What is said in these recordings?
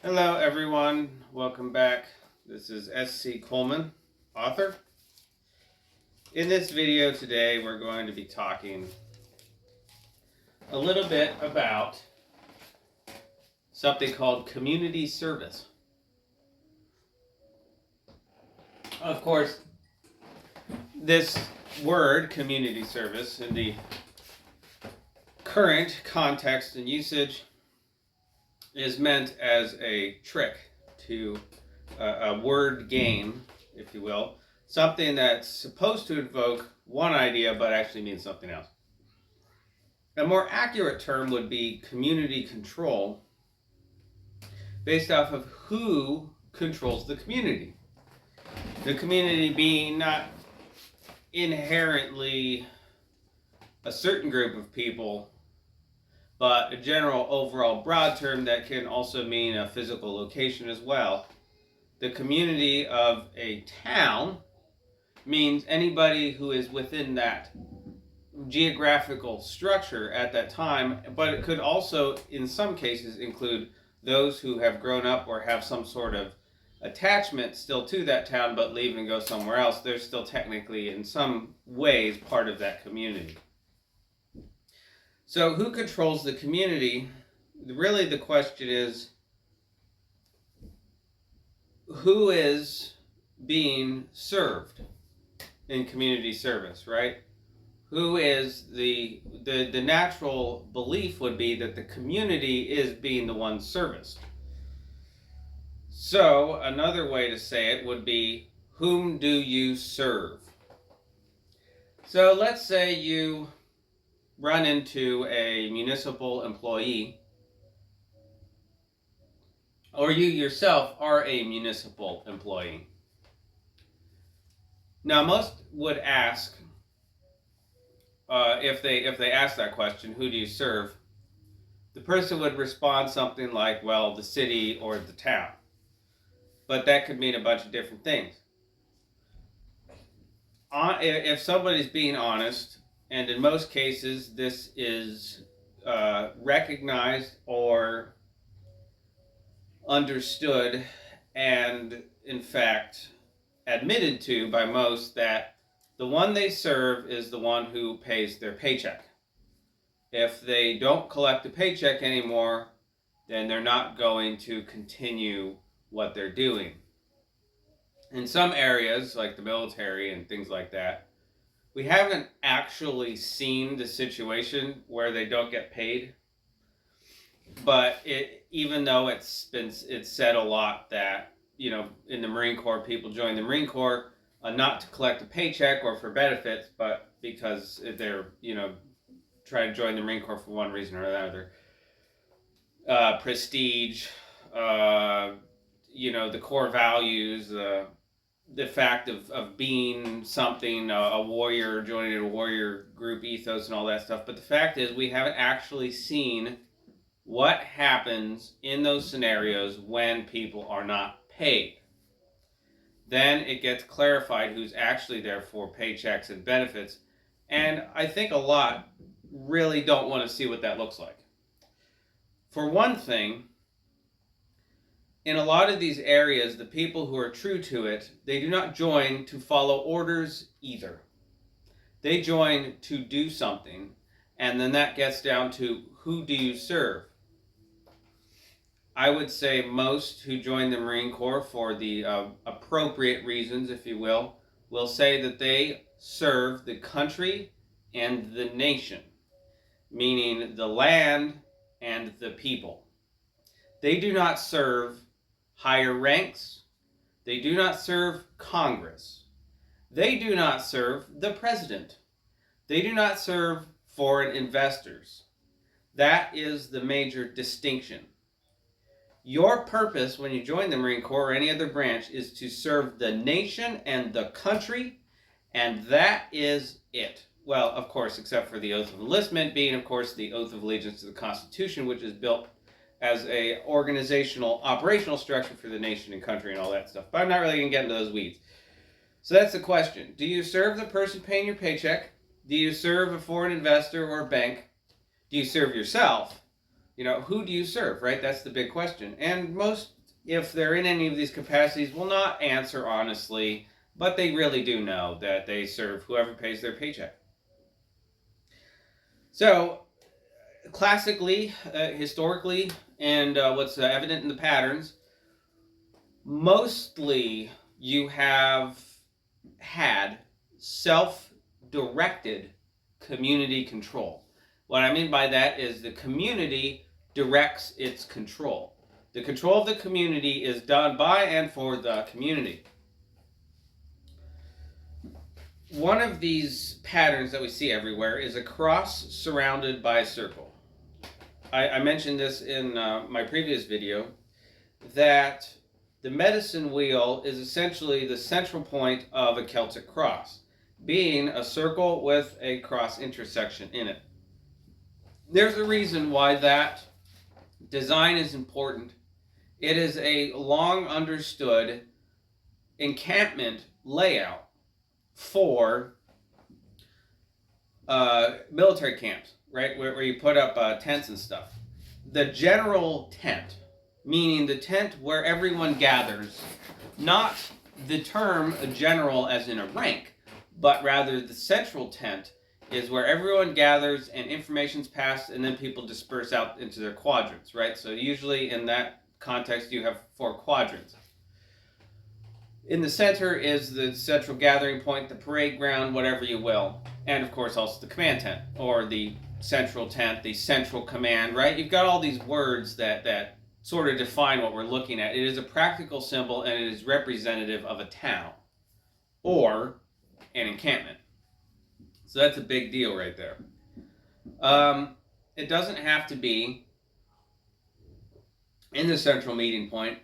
Hello everyone, welcome back. This is S.C. Coleman, author. In this video today we're going to be talking a little bit about something called community service. Of course, this word, community service, in the current context and usage is meant as a trick to a word game, if you will, something that's supposed to invoke one idea but actually means something else. A more accurate term would be community control, based off of who controls the community. The community being not inherently a certain group of people, but a general overall broad term that can also mean a physical location as well. The community of a town means anybody who is within that geographical structure at that time, but it could also, in some cases, include those who have grown up or have some sort of attachment still to that town but leave and go somewhere else. They're still technically, in some ways, part of that community. So who controls the community? Really the question is, who is being served in community service, right? Who is the natural belief would be that the community is being the one serviced. So another way to say it would be, whom do you serve? So let's say you run into a municipal employee, or you yourself are a municipal employee. Now, most would ask, if they ask that question, who do you serve? The person would respond something like, well, the city or the town. But that could mean a bunch of different things. If somebody's being honest, and in most cases this is recognized or understood and in fact admitted to by most, that the one they serve is the one who pays their paycheck. If they don't collect a paycheck anymore, then they're not going to continue what they're doing. In some areas, like the military and things like that, we haven't actually seen the situation where they don't get paid. But even though it's said a lot that, in the Marine Corps, people join the Marine Corps not to collect a paycheck or for benefits, but because they're, trying to join the Marine Corps for one reason or another. Prestige, the core values, the fact of being something, a warrior, joining a warrior group ethos and all that stuff. But the fact is, we haven't actually seen what happens in those scenarios when people are not paid. Then it gets clarified who's actually there for paychecks and benefits. And I think a lot really don't want to see what that looks like. For one thing, in a lot of these areas, the people who are true to it, they do not join to follow orders either. They join to do something, and then that gets down to, who do you serve? I would say most who join the Marine Corps for the appropriate reasons, if you will say that they serve the country and the nation, meaning the land and the people. They do not serve higher ranks. They do not serve Congress. They do not serve the president. They do not serve foreign investors. That is the major distinction. Your purpose when you join the Marine Corps or any other branch is to serve the nation and the country, and that is it. Well, of course, except for the oath of enlistment being, of course, the oath of allegiance to the Constitution, which is built as a organizational, operational structure for the nation and country and all that stuff. But I'm not really going to get into those weeds. So that's the question. Do you serve the person paying your paycheck? Do you serve a foreign investor or a bank? Do you serve yourself? Who do you serve, right? That's the big question. And most if they're in any of these capacities, will not answer honestly, but they really do know that they serve whoever pays their paycheck. So, classically, historically, and what's evident in the patterns, mostly you have had self-directed community control. What I mean by that is the community directs its control. The control of the community is done by and for the community. One of these patterns that we see everywhere is a cross surrounded by a circle. I mentioned this in my previous video, that the medicine wheel is essentially the central point of a Celtic cross, being a circle with a cross intersection in it. There's a reason why that design is important. It is a long understood encampment layout for military camps, right? Where you put up tents and stuff. The general tent, meaning the tent where everyone gathers, not the term general as in a rank, but rather the central tent is where everyone gathers and information's passed and then people disperse out into their quadrants, right? So usually in that context you have 4 quadrants. In the center is the central gathering point, the parade ground, whatever you will. And of course also the command tent, or the central tent, the central command, right? You've got all these words that sort of define what we're looking at. It is a practical symbol and it is representative of a town or an encampment. So that's a big deal right there. It doesn't have to be in the central meeting point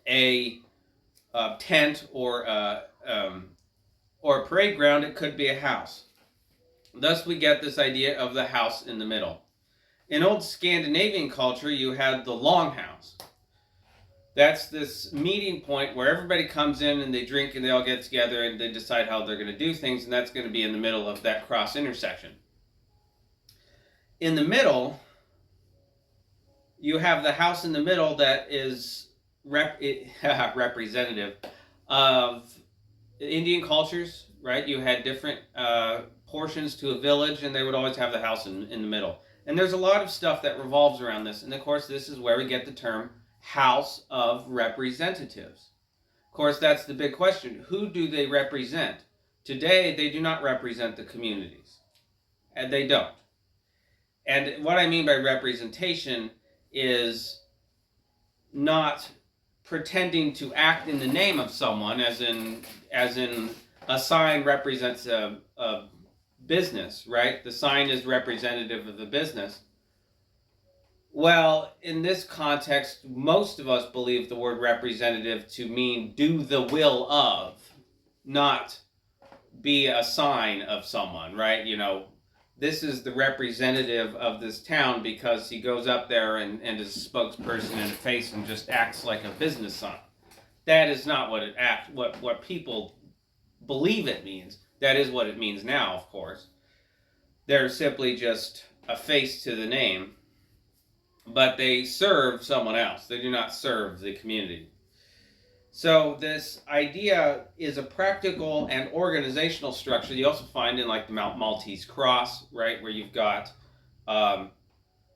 a tent or a parade ground. It could be a house. Thus we get this idea of the house in the middle. In old Scandinavian culture, you had the longhouse. That's this meeting point where everybody comes in and they drink and they all get together and they decide how they're going to do things, and that's going to be in the middle of that cross intersection. In the middle, you have the house in the middle that is representative of Indian cultures, right? You had different portions to a village, and they would always have the house in the middle. And there's a lot of stuff that revolves around this. And of course, this is where we get the term House of Representatives. Of course, that's the big question. Who do they represent? Today, they do not represent the communities. And they don't. And what I mean by representation is not pretending to act in the name of someone, as in a sign represents a business, right? The sign is representative of the business. Well, in this context, most of us believe the word representative to mean do the will of, not be a sign of someone, right? You know, this is the representative of this town because he goes up there and is a spokesperson in the face and just acts like a business sign. That is not what people believe it means. That is what it means now, of course. They're simply just a face to the name, but they serve someone else. They do not serve the community. So this idea is a practical and organizational structure you also find in like the Maltese cross, right? Where you've got,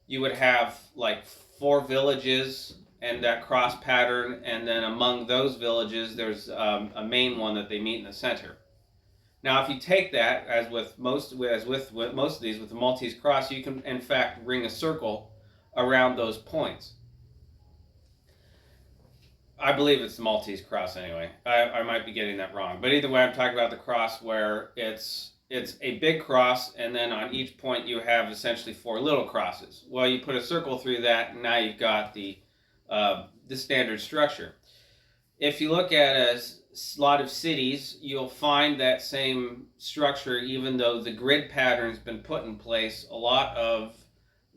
you would have like 4 villages and that cross pattern, and then among those villages there's a main one that they meet in the center. Now if you take that, as with most of these, with the Maltese cross, you can in fact ring a circle around those points. I believe it's the Maltese cross anyway. I might be getting that wrong. But either way, I'm talking about the cross where it's a big cross, and then on each point you have essentially 4 little crosses. Well, you put a circle through that, and now you've got the standard structure. If you look at a lot of cities, you'll find that same structure, even though the grid pattern's been put in place. A lot of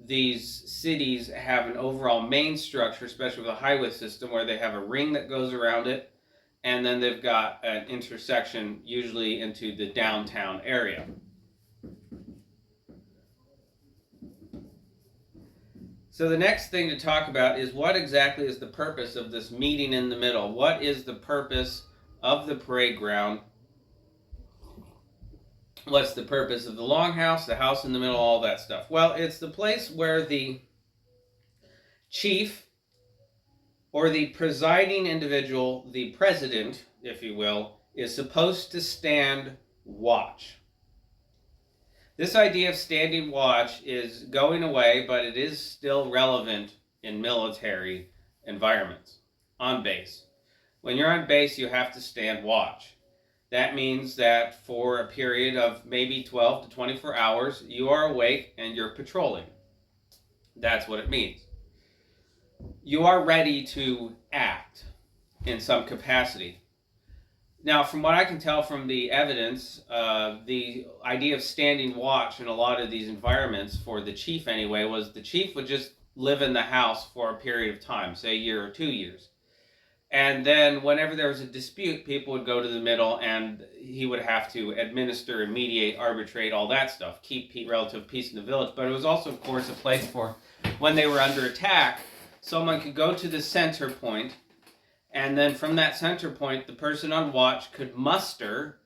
these cities have an overall main structure, especially with a highway system, where they have a ring that goes around it, and then they've got an intersection usually into the downtown area. So the next thing to talk about is what exactly is the purpose of this meeting in the middle? What is the purpose of the parade ground? What's the purpose of the longhouse, the house in the middle, all that stuff? Well, it's the place where the chief or the presiding individual, the president, if you will, is supposed to stand watch. This idea of standing watch is going away, but it is still relevant in military environments, on base. When you're on base, you have to stand watch. That means that for a period of maybe 12 to 24 hours, you are awake and you're patrolling. That's what it means. You are ready to act in some capacity. Now, from what I can tell from the evidence, the idea of standing watch in a lot of these environments, for the chief anyway, was the chief would just live in the house for a period of time, say a year or 2 years. And then whenever there was a dispute, people would go to the middle and he would have to administer and mediate, arbitrate, all that stuff, keep relative peace in the village. But it was also, of course, a place for when they were under attack, someone could go to the center point, and then from that center point, the person on watch could muster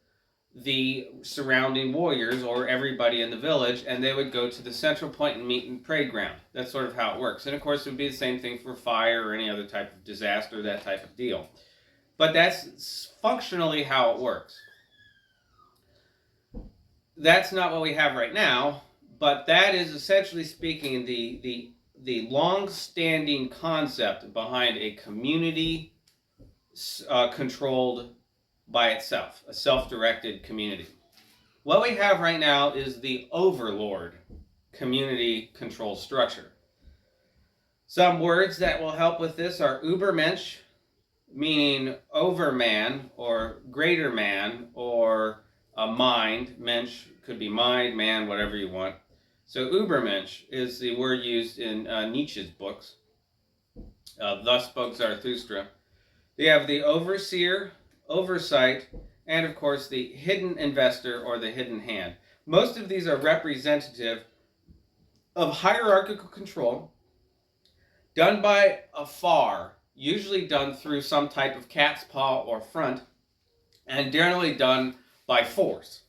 the surrounding warriors or everybody in the village, and they would go to the central point and meet in the parade ground. That's sort of how it works. And of course, it would be the same thing for fire or any other type of disaster, that type of deal. But that's functionally how it works. That's not what we have right now, but that is essentially speaking the long-standing concept behind a community controlled by itself, a self-directed community. What we have right now is the overlord community control structure. Some words that will help with this are Übermensch, meaning overman or greater man, or a mind. Mensch could be mind, man, whatever you want. So Übermensch is the word used in Nietzsche's books. Thus spoke Zarathustra. They have the overseer, oversight, and of course the hidden investor or the hidden hand. Most of these are representative of hierarchical control done by afar, usually done through some type of cat's paw or front, and generally done by force.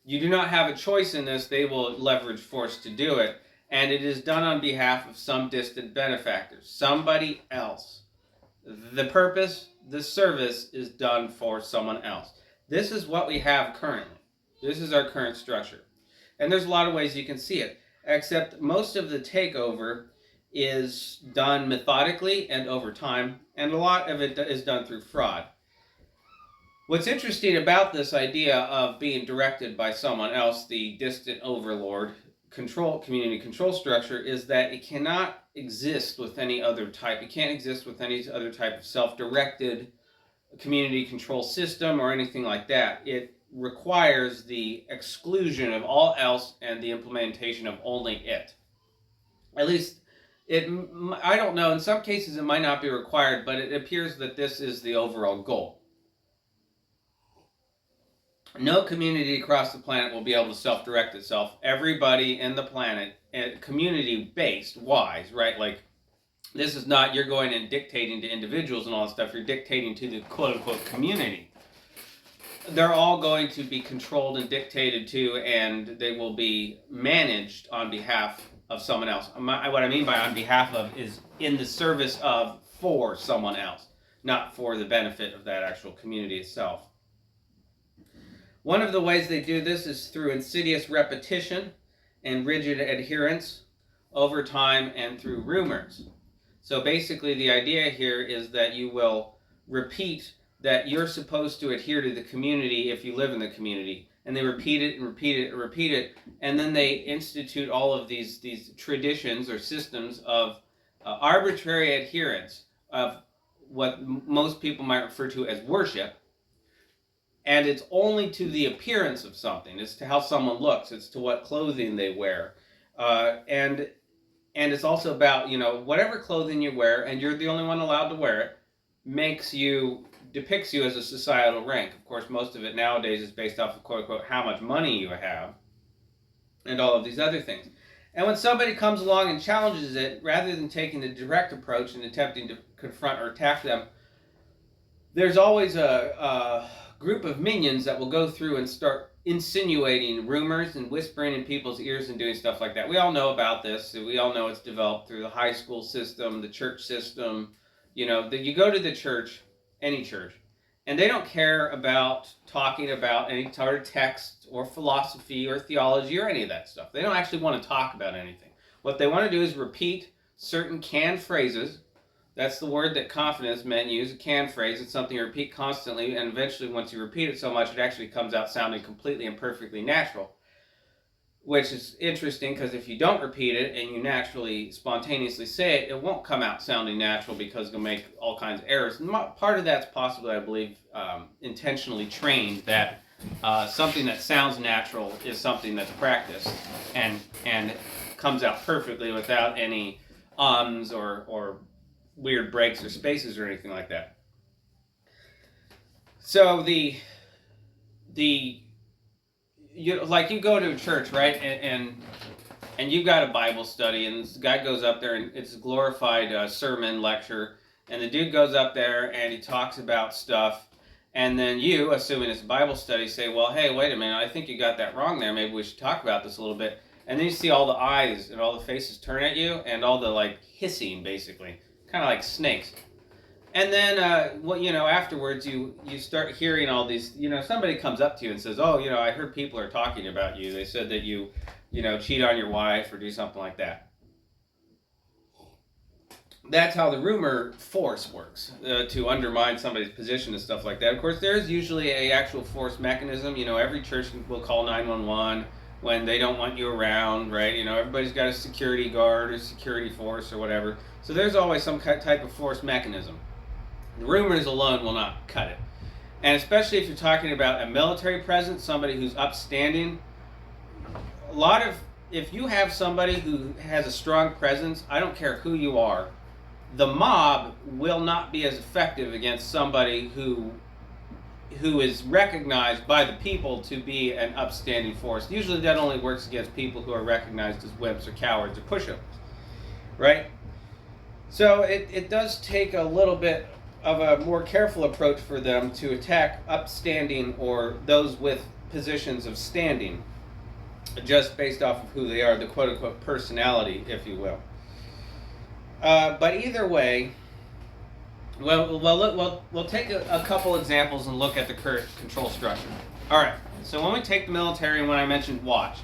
You do not have a choice in this. They will leverage force to do it, and it is done on behalf of some distant benefactor, somebody else. The purpose, the service is done for someone else. This is what we have currently. This is our current structure. And there's a lot of ways you can see it, except most of the takeover is done methodically and over time, and a lot of it is done through fraud. What's interesting about this idea of being directed by someone else, the distant overlord community control structure, is that it cannot exist with any other type. It can't exist with any other type of self-directed community control system or anything like that. It requires the exclusion of all else and the implementation of only it. At least, I don't know, in some cases it might not be required, but it appears that this is the overall goal. No community across the planet will be able to self-direct itself. Everybody in the planet, community-based, wise, right? Like, this is not you're going and dictating to individuals and all that stuff. You're dictating to the quote-unquote community. They're all going to be controlled and dictated to, and they will be managed on behalf of someone else. What I mean by on behalf of is in the service of, for someone else, not for the benefit of that actual community itself. One of the ways they do this is through insidious repetition and rigid adherence over time and through rumors. So basically the idea here is that you will repeat that you're supposed to adhere to the community if you live in the community. And they repeat it and repeat it and repeat it. And then they institute all of these traditions or systems of arbitrary adherence of what most people might refer to as worship. And it's only to the appearance of something. It's to how someone looks. It's to what clothing they wear. And it's also about, whatever clothing you wear, and you're the only one allowed to wear it, depicts you as a societal rank. Of course, most of it nowadays is based off of, quote unquote, how much money you have, and all of these other things. And when somebody comes along and challenges it, rather than taking the direct approach and attempting to confront or attack them, there's always a group of minions that will go through and start insinuating rumors and whispering in people's ears and doing stuff like that. We all know about this. We all know it's developed through the high school system, the church system. You know, that you go to the church, any church, and they don't care about talking about any sort of text or philosophy or theology or any of that stuff. They don't actually want to talk about anything. What they want to do is repeat certain canned phrases. That's the word that confidence men use, a canned phrase. It's something you repeat constantly, and eventually once you repeat it so much, it actually comes out sounding completely and perfectly natural. Which is interesting, because if you don't repeat it and you naturally, spontaneously say it, it won't come out sounding natural because you'll make all kinds of errors. And part of that's possibly, I believe, intentionally trained, that something that sounds natural is something that's practiced and comes out perfectly without any ums or weird breaks or spaces or anything like that. So you go to a church, right, and you've got a Bible study, and this guy goes up there, and it's a glorified sermon lecture, and the dude goes up there and he talks about stuff, and then you, assuming it's a Bible study, say, well, hey, wait a minute, I think you got that wrong there, maybe we should talk about this a little bit. And then you see all the eyes and all the faces turn at you, and all the hissing, basically, kind of like snakes. And then, afterwards, you start hearing all these, somebody comes up to you and says, oh, I heard people are talking about you. They said that you cheat on your wife or do something like that. That's how the rumor force works, to undermine somebody's position and stuff like that. Of course, there's usually a actual force mechanism. Every church will call 911 when they don't want you around, right? Everybody's got a security guard or security force or whatever. So there's always some type of force mechanism. The rumors alone will not cut it. And especially if you're talking about a military presence, somebody who's upstanding, if you have somebody who has a strong presence, I don't care who you are, the mob will not be as effective against somebody who is recognized by the people to be an upstanding force. Usually that only works against people who are recognized as wimps or cowards or pushovers, right? So it does take a little bit of a more careful approach for them to attack upstanding or those with positions of standing, just based off of who they are, the quote-unquote personality, if you will. But either way, we'll take a couple examples and look at the current control structure. All right, so when we take the military, and when I mentioned watch,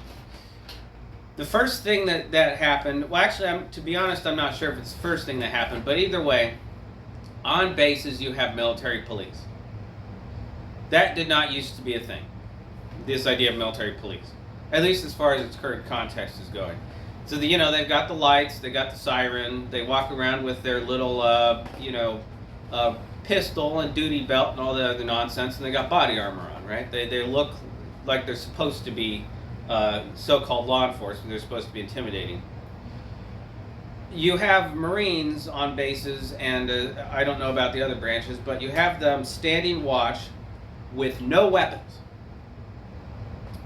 the first thing that happened, well, actually, to be honest, I'm not sure if it's the first thing that happened, but either way, on bases you have military police. That did not used to be a thing, this idea of military police, at least as far as its current context is going. So they've got the lights, they got the siren, they walk around with their little pistol and duty belt and all the other nonsense, and they got body armor on, right? They look like they're supposed to be so-called law enforcement. They're supposed to be intimidating. You have Marines on bases, and I don't know about the other branches, but you have them standing watch with no weapons.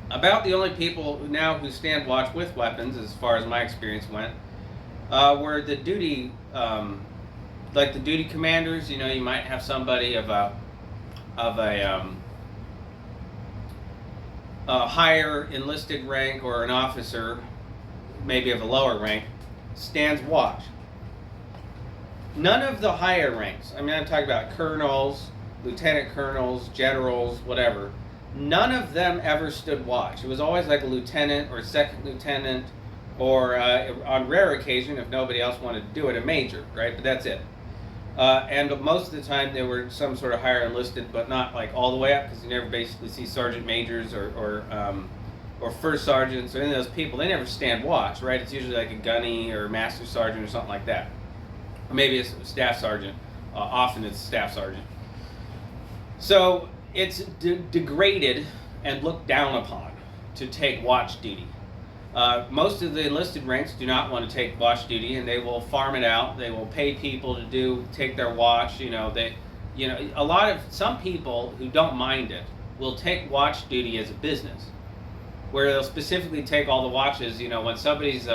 About the only people now who stand watch with weapons, as far as my experience went, were the duty, like the duty commanders. You might have somebody of a higher enlisted rank, or an officer, maybe of a lower rank, stands watch. None of the higher ranks, I'm talking about colonels, lieutenant colonels, generals, whatever, none of them ever stood watch. It was always like a lieutenant or a second lieutenant, or on rare occasion, if nobody else wanted to do it, a major, right? But that's it. And most of the time they were some sort of higher enlisted, but not like all the way up, because you never basically see sergeant majors or first sergeants or any of those people. They never stand watch, right? It's usually like a gunny or master sergeant or something like that, or maybe a staff sergeant. Often it's a staff sergeant. So it's degraded and looked down upon to take watch duty. Most of the enlisted ranks do not want to take watch duty, and they will farm it out. They will pay people to take their watch. Some people who don't mind it will take watch duty as a business. where they'll specifically take all the watches. You know, when somebody's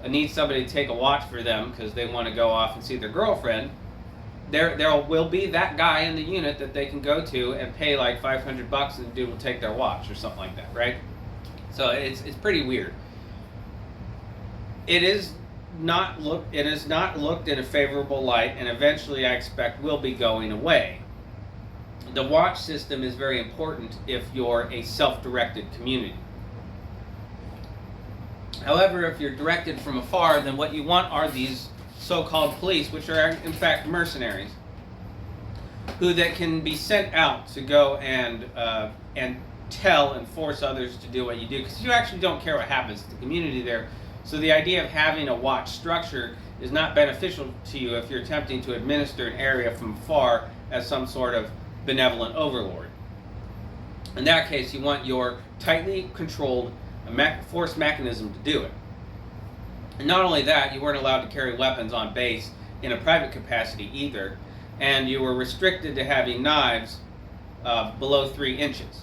needs somebody to take a watch for them because they want to go off and see their girlfriend, there will be that guy in the unit that they can go to and pay like $500 and the dude will take their watch or something like that, right? So it's pretty weird. It is not looked in a favorable light, and eventually I expect will be going away. The watch system is very important if you're a self-directed community. However, if you're directed from afar, then what you want are these so-called police, which are in fact mercenaries, who that can be sent out to go and tell and force others to do what you do, because you actually don't care what happens to the community there. So the idea of having a watch structure is not beneficial to you if you're attempting to administer an area from afar as some sort of benevolent overlord. In that case, you want your tightly controlled force mechanism to do it. And not only that, you weren't allowed to carry weapons on base in a private capacity either, and you were restricted to having knives below 3 inches.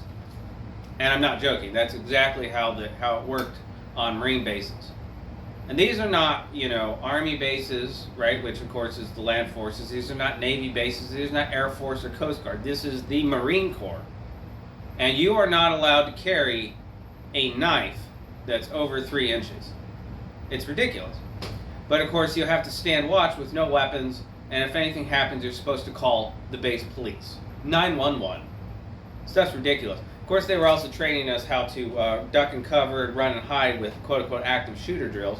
And I'm not joking. That's exactly how it worked on Marine bases. And these are not, Army bases, right, which of course is the land forces. These are not Navy bases. These are not Air Force or Coast Guard. This is the Marine Corps. And you are not allowed to carry a knife that's over 3 inches. It's ridiculous. But of course you have to stand watch with no weapons, and if anything happens, you're supposed to call the base police. 911. Stuff's ridiculous. Of course, they were also training us how to duck and cover and run and hide with quote-unquote active shooter drills.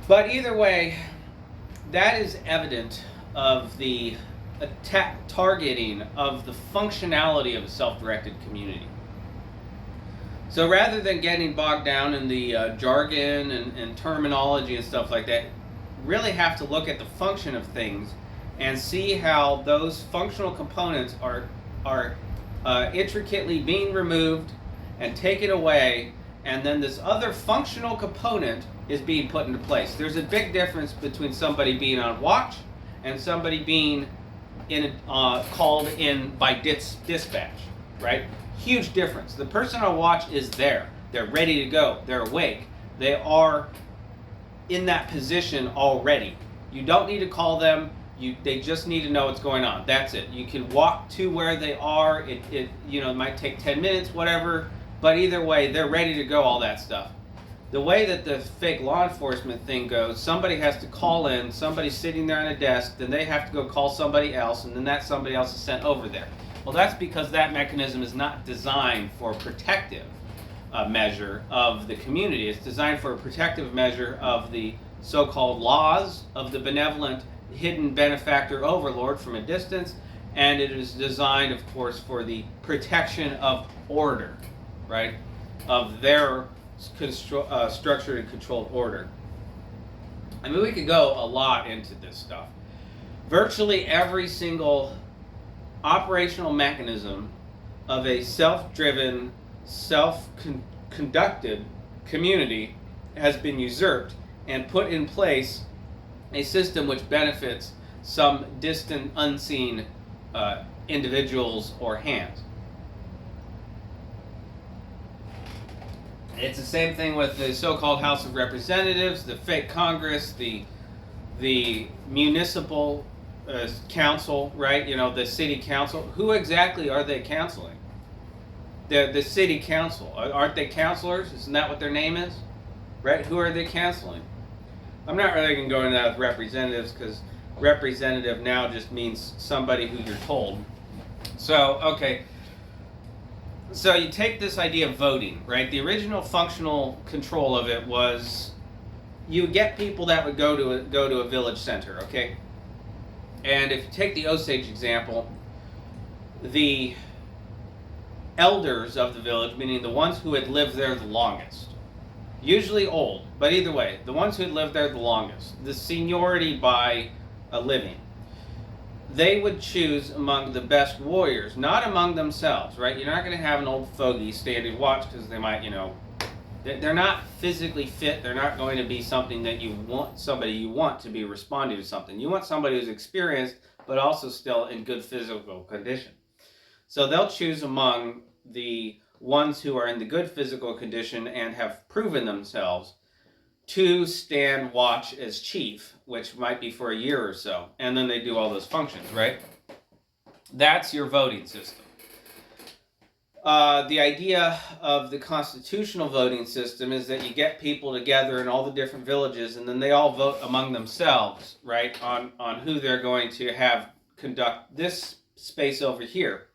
But either way, that is evident of the targeting of the functionality of a self-directed community. So rather than getting bogged down in the jargon and terminology and stuff like that, really have to look at the function of things and see how those functional components are intricately being removed and taken away, and then this other functional component is being put into place. There's a big difference between somebody being on watch and somebody being called in by dispatch, right? Huge difference. The person on watch is there. They're ready to go. They're awake. They are in that position already. You don't need to call them. They just need to know what's going on. That's it. You can walk to where they are. It might take 10 minutes, whatever. But either way, they're ready to go, all that stuff. The way that the fake law enforcement thing goes, somebody has to call in, somebody's sitting there on a desk, then they have to go call somebody else, and then that somebody else is sent over there. Well, that's because that mechanism is not designed for a protective measure of the community. It's designed for a protective measure of the so-called laws of the benevolent hidden benefactor overlord from a distance, and it is designed, of course, for the protection of order, right, of their structured and controlled order. I mean, we could go a lot into this stuff. Virtually every single operational mechanism of a self-driven, self-conducted community has been usurped and put in place a system which benefits some distant, unseen individuals or hands. It's the same thing with the so-called House of Representatives, the fake Congress, the municipal council, right? The city council. Who exactly are they counseling? The city council. Aren't they counselors? Isn't that what their name is? Right? Who are they counseling? I'm not really going to go into that with representatives, because representative now just means somebody who you're told. So, okay. So you take this idea of voting, right? The original functional control of it was you would get people that would go to a village center, okay? And if you take the Osage example, the elders of the village, meaning the ones who had lived there the longest, usually old, but either way, the ones who had lived there the longest, the seniority by a living, they would choose among the best warriors, not among themselves, right? You're not going to have an old fogey standing watch, because they might, they're not physically fit. They're not going to be something that somebody you want to be responding to something. You want somebody who's experienced, but also still in good physical condition. So they'll choose among the ones who are in the good physical condition and have proven themselves to stand watch as chief, which might be for a year or so, and then they do all those functions, right? That's your voting system. The idea of the constitutional voting system is that you get people together in all the different villages, and then they all vote among themselves, right, on who they're going to have conduct this space over here.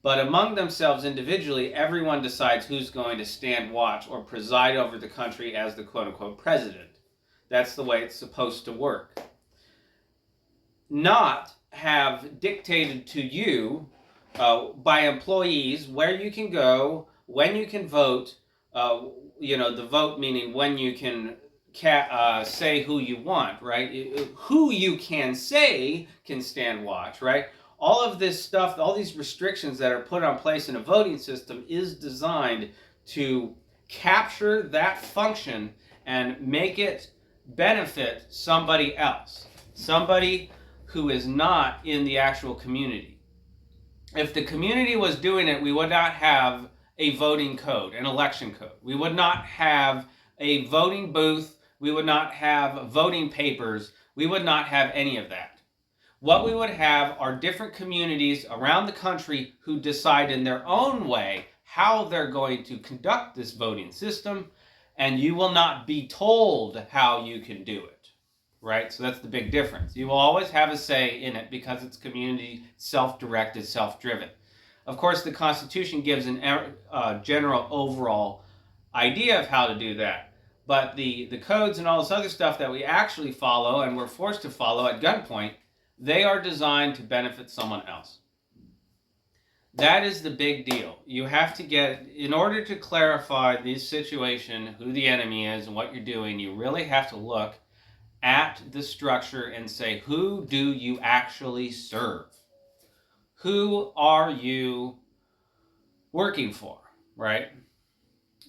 But among themselves individually, everyone decides who's going to stand watch or preside over the country as the quote-unquote president. That's the way it's supposed to work. Not have dictated to you by employees where you can go, when you can vote, the vote meaning when you can say who you want, right? Who you can say can stand watch, right? All of this stuff, all these restrictions that are put on place in a voting system is designed to capture that function and make it benefit somebody else, somebody who is not in the actual community. If the community was doing it, we would not have a voting code, an election code. We would not have a voting booth. We would not have voting papers. We would not have any of that. What we would have are different communities around the country who decide in their own way how they're going to conduct this voting system, and you will not be told how you can do it, right? So that's the big difference. You will always have a say in it because it's community, self-directed, self-driven. Of course, the Constitution gives a general overall idea of how to do that, but the codes and all this other stuff that we actually follow and we're forced to follow at gunpoint, they are designed to benefit someone else. That is the big deal. You have to get, in order to clarify this situation, who the enemy is and what you're doing, you really have to look at the structure and say, who do you actually serve? Who are you working for, right?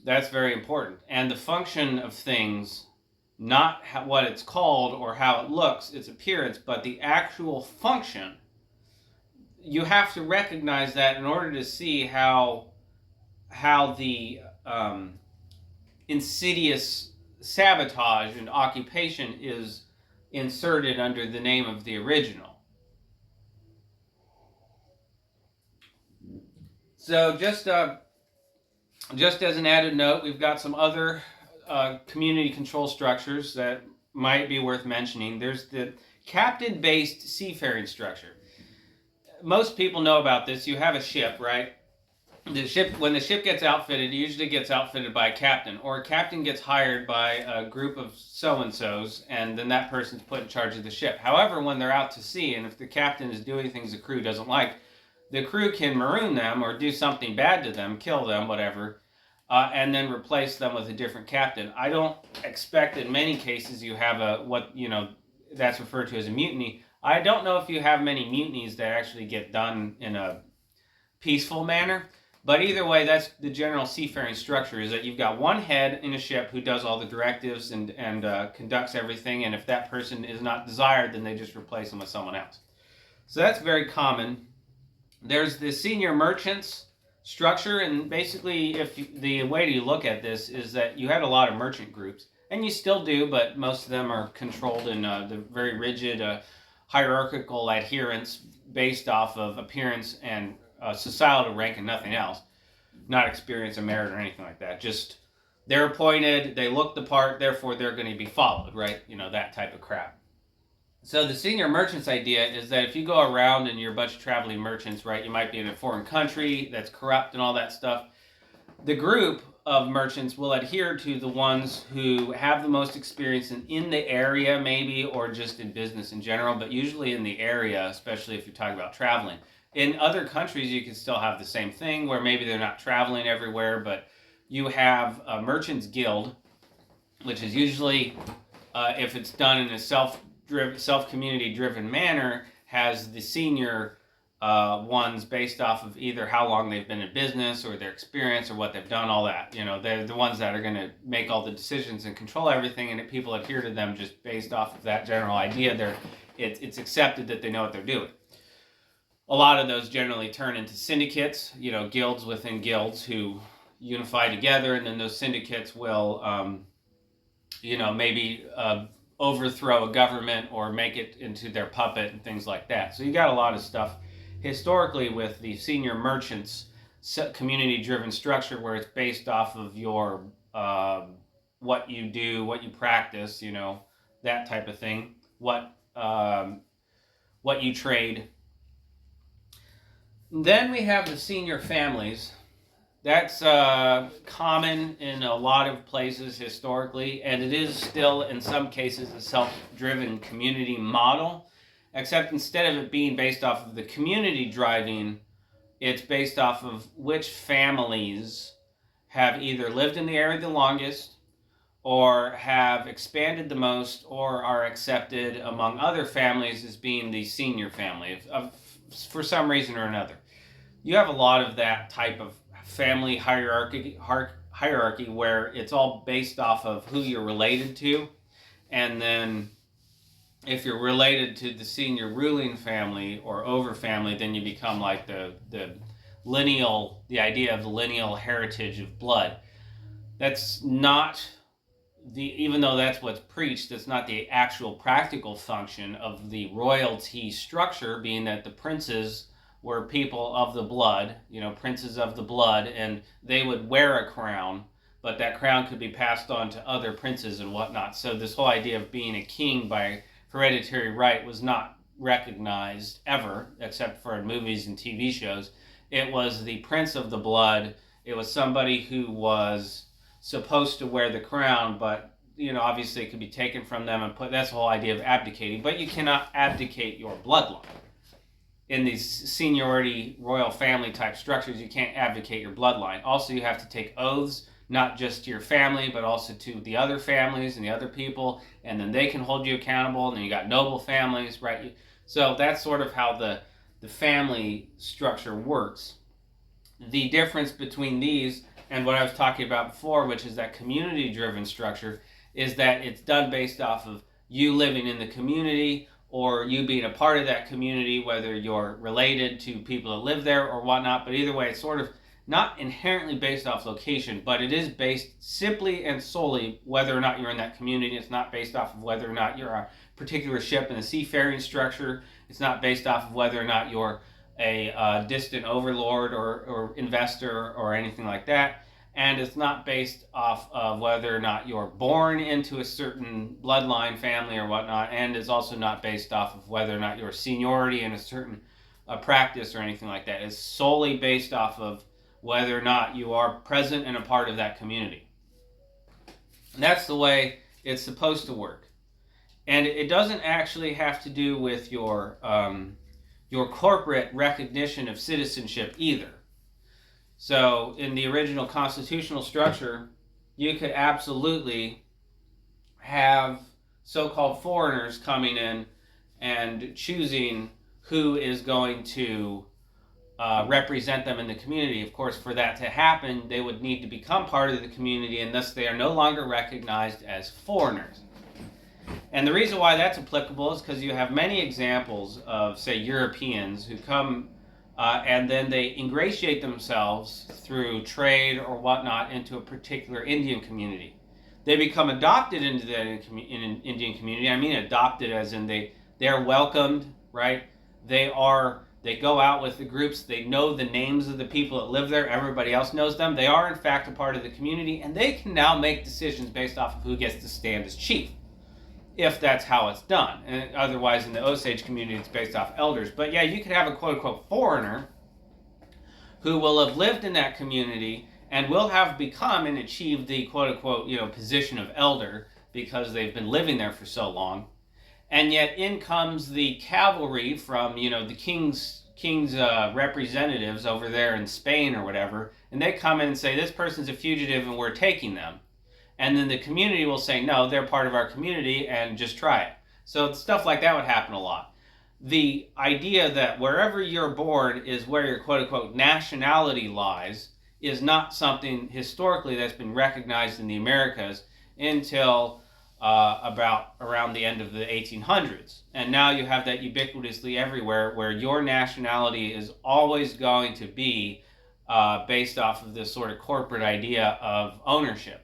That's very important. And the function of things, not what it's called or how it looks, its appearance, but the actual function. You have to recognize that in order to see how the insidious sabotage and occupation is inserted under the name of the original. So just as an added note, we've got some other community control structures that might be worth mentioning. There's the captain-based seafaring structure. Most people know about this. You have a ship, right? The ship, when the ship gets outfitted, it usually gets outfitted by a captain, or a captain gets hired by a group of so-and-sos, and then that person's put in charge of the ship. However, when they're out to sea, and if the captain is doing things the crew doesn't like, the crew can maroon them or do something bad to them, kill them, whatever, and then replace them with a different captain. I don't expect in many cases you have that's referred to as a mutiny. I don't know if you have many mutinies that actually get done in a peaceful manner. But either way, that's the general seafaring structure, is that you've got one head in a ship who does all the directives and conducts everything, and if that person is not desired, then they just replace them with someone else. So that's very common. There's the senior merchants structure, and basically the way to look at this is that you had a lot of merchant groups, and you still do, but most of them are controlled in the very rigid hierarchical adherence based off of appearance and societal rank and nothing else, not experience or merit or anything like that. Just they're appointed, they look the part, therefore they're going to be followed, right? That type of crap. So the senior merchants idea is that if you go around and you're a bunch of traveling merchants, right, you might be in a foreign country that's corrupt and all that stuff. The group of merchants will adhere to the ones who have the most experience in the area maybe, or just in business in general, but usually in the area, especially if you're talking about traveling. In other countries, you can still have the same thing where maybe they're not traveling everywhere, but you have a merchants guild, which is usually, if it's done in a self-community driven manner, has the senior ones based off of either how long they've been in business or their experience or what they've done, all that. They're the ones that are going to make all the decisions and control everything, and if people adhere to them just based off of that general idea, it's accepted that they know what they're doing. A lot of those generally turn into syndicates, guilds within guilds who unify together, and then those syndicates will, maybe overthrow a government or make it into their puppet and things like that. So you got a lot of stuff historically with the senior merchants community-driven structure where it's based off of your what you do, what you practice, that type of thing, what you trade. Then we have the senior families. That's common in a lot of places historically, and it is still in some cases a self-driven community model, except instead of it being based off of the community driving, it's based off of which families have either lived in the area the longest, or have expanded the most, or are accepted among other families as being the senior family for some reason or another. You have a lot of that type of family hierarchy where it's all based off of who you're related to, and then if you're related to the senior ruling family or over family, then you become like the idea of the lineal heritage of blood. That's not even though that's what's preached, that's not the actual practical function of the royalty structure, being that the princes were people of the blood, princes of the blood, and they would wear a crown, but that crown could be passed on to other princes and whatnot. So this whole idea of being a king by hereditary right was not recognized ever, except for in movies and TV shows. It was the prince of the blood. It was somebody who was supposed to wear the crown, but obviously it could be taken from them and put. That's the whole idea of abdicating. But you cannot abdicate your bloodline. In these seniority royal family type structures, you can't abdicate your bloodline. Also, you have to take oaths, not just to your family, but also to the other families and the other people, and then they can hold you accountable. And then you got noble families, right? So that's sort of how the family structure works. The difference between these and what I was talking about before, which is that community-driven structure, is that it's done based off of you living in the community or you being a part of that community, whether you're related to people that live there or whatnot. But either way, it's sort of not inherently based off location, but it is based simply and solely whether or not you're in that community. It's not based off of whether or not you're a particular ship in the seafaring structure. It's not based off of whether or not you're a distant overlord or investor or anything like that. And it's not based off of whether or not you're born into a certain bloodline family or whatnot, and it's also not based off of whether or not you're seniority in a certain practice or anything like that. It's solely based off of whether or not you are present and a part of that community. And that's the way it's supposed to work. And it doesn't actually have to do with your corporate recognition of citizenship either. So in the original constitutional structure, you could absolutely have so-called foreigners coming in and choosing who is going to represent them in the community. Of course, for that to happen, they would need to become part of the community, and thus they are no longer recognized as foreigners. And the reason why that's applicable is because you have many examples of, say, Europeans who come and then they ingratiate themselves through trade or whatnot into a particular Indian community. They become adopted into that Indian community. I mean adopted as in they're welcomed, right? They go out with the groups. They know the names of the people that live there. Everybody else knows them. They are, in fact, a part of the community, and they can now make decisions based off of who gets to stand as chief, if that's how it's done. And otherwise, in the Osage community, it's based off elders. But yeah, you could have a quote-unquote foreigner who will have lived in that community and will have become and achieved the quote-unquote, position of elder because they've been living there for so long. And yet in comes the cavalry from, the king's representatives over there in Spain or whatever, and they come in and say, this person's a fugitive and we're taking them. And then the community will say, no, they're part of our community and just try it. So stuff like that would happen a lot. The idea that wherever you're born is where your quote-unquote nationality lies is not something historically that's been recognized in the Americas until about around the end of the 1800s. And now you have that ubiquitously everywhere where your nationality is always going to be based off of this sort of corporate idea of ownership.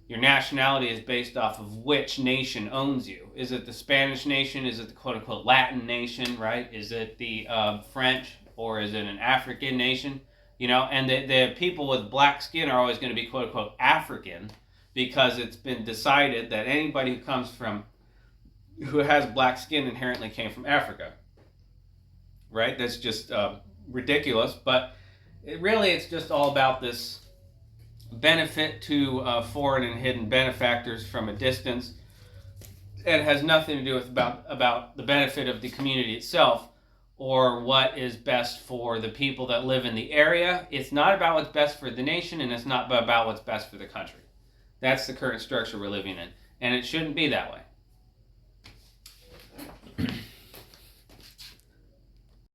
Your nationality is based off of which nation owns you. Is it the Spanish nation? Is it the quote-unquote Latin nation, right? Is it the French, or is it an African nation? You know, and the people with black skin are always going to be quote-unquote African, because it's been decided that anybody who has black skin inherently came from Africa, right? That's just ridiculous, but it's just all about this benefit to foreign and hidden benefactors from a distance. It has nothing to do with about the benefit of the community itself, or what is best for the people that live in the area. It's not about what's best for the nation, and it's not about what's best for the country. That's the current structure we're living in, and it shouldn't be that way.